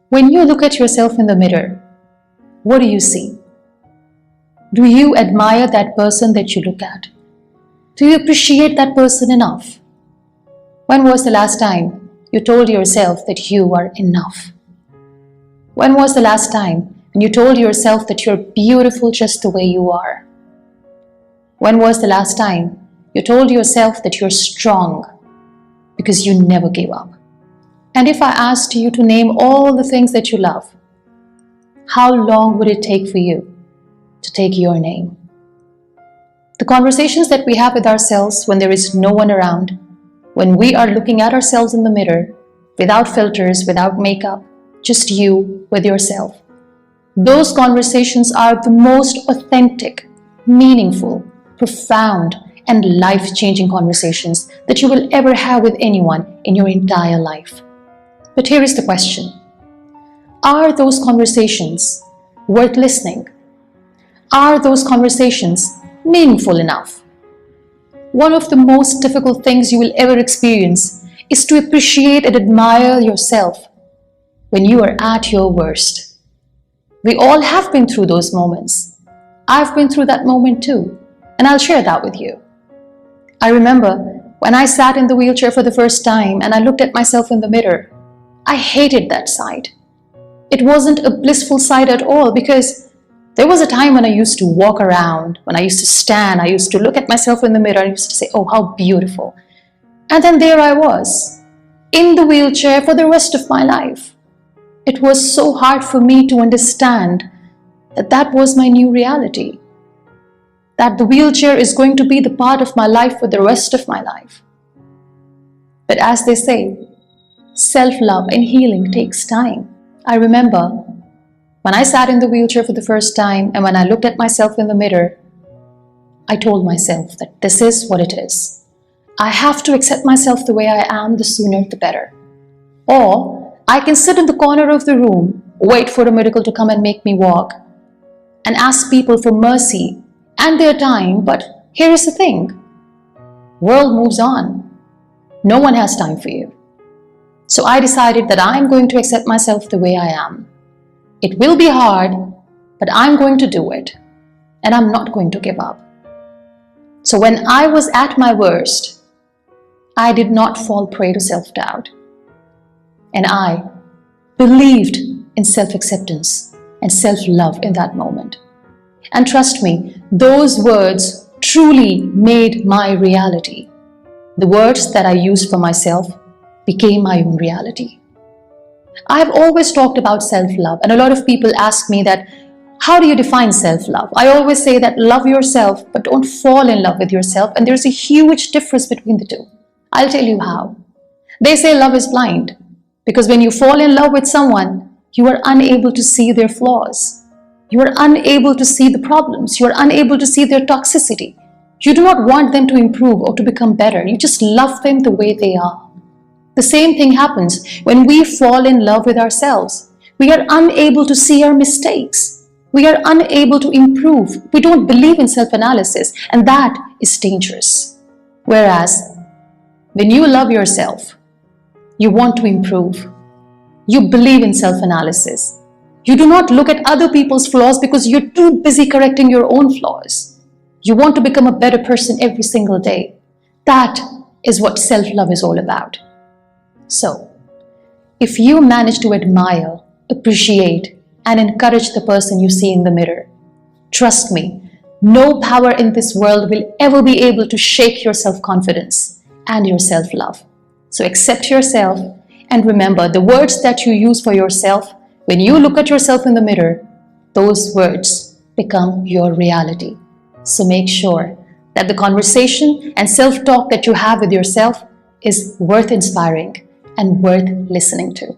When you look at yourself in the mirror, what do you see? Do you admire that person that you look at? Do you appreciate that person enough? When was the last time you told yourself that you are enough? When was the last time you told yourself that you're beautiful just the way you are? When was the last time you told yourself that you're strong because you never gave up? And if I asked you to name all the things that you love, how long would it take for you to take your name? The conversations that we have with ourselves when there is no one around, when we are looking at ourselves in the mirror, without filters, without makeup, just you with yourself. Those conversations are the most authentic, meaningful, profound, and life-changing conversations that you will ever have with anyone in your entire life. But here is the question. Are those conversations worth listening? Are those conversations meaningful enough? One of the most difficult things you will ever experience is to appreciate and admire yourself when you are at your worst. We all have been through those moments. I've been through that moment too, and I'll share that with you. I remember when I sat in the wheelchair for the first time and I looked at myself in the mirror, I hated that sight. It wasn't a blissful sight at all because there was a time when I used to walk around, when I used to stand, I used to look at myself in the mirror and I used to say, oh, how beautiful. And then there I was, in the wheelchair for the rest of my life. It was so hard for me to understand that that was my new reality, that the wheelchair is going to be the part of my life for the rest of my life. But as they say, self-love and healing takes time. I remember when I sat in the wheelchair for the first time and when I looked at myself in the mirror, I told myself that this is what it is. I have to accept myself the way I am, the sooner the better. Or I can sit in the corner of the room, wait for a miracle to come and make me walk, and ask people for mercy and their time. But here is the thing. World moves on. No one has time for you. So I decided that I'm going to accept myself the way I am. It will be hard, but I'm going to do it. And I'm not going to give up. So when I was at my worst, I did not fall prey to self-doubt. And I believed in self-acceptance and self-love in that moment. And trust me, those words truly made my reality. The words that I used for myself became my own reality. I have always talked about self-love, and a lot of people ask me that, how do you define self-love? I always say that love yourself, but don't fall in love with yourself, and there's a huge difference between the two. I'll tell you how. They say love is blind, because when you fall in love with someone, you are unable to see their flaws. You are unable to see the problems. You are unable to see their toxicity. You do not want them to improve or to become better. You just love them the way they are. The same thing happens when we fall in love with ourselves. We are unable to see our mistakes. We are unable to improve. We don't believe in self-analysis, and that is dangerous. Whereas, when you love yourself, you want to improve. You believe in self-analysis. You do not look at other people's flaws because you're too busy correcting your own flaws. You want to become a better person every single day. That is what self-love is all about. So, if you manage to admire, appreciate, and encourage the person you see in the mirror, trust me, no power in this world will ever be able to shake your self-confidence and your self-love. So accept yourself and remember the words that you use for yourself, when you look at yourself in the mirror, those words become your reality. So make sure that the conversation and self-talk that you have with yourself is worth inspiring and worth listening to.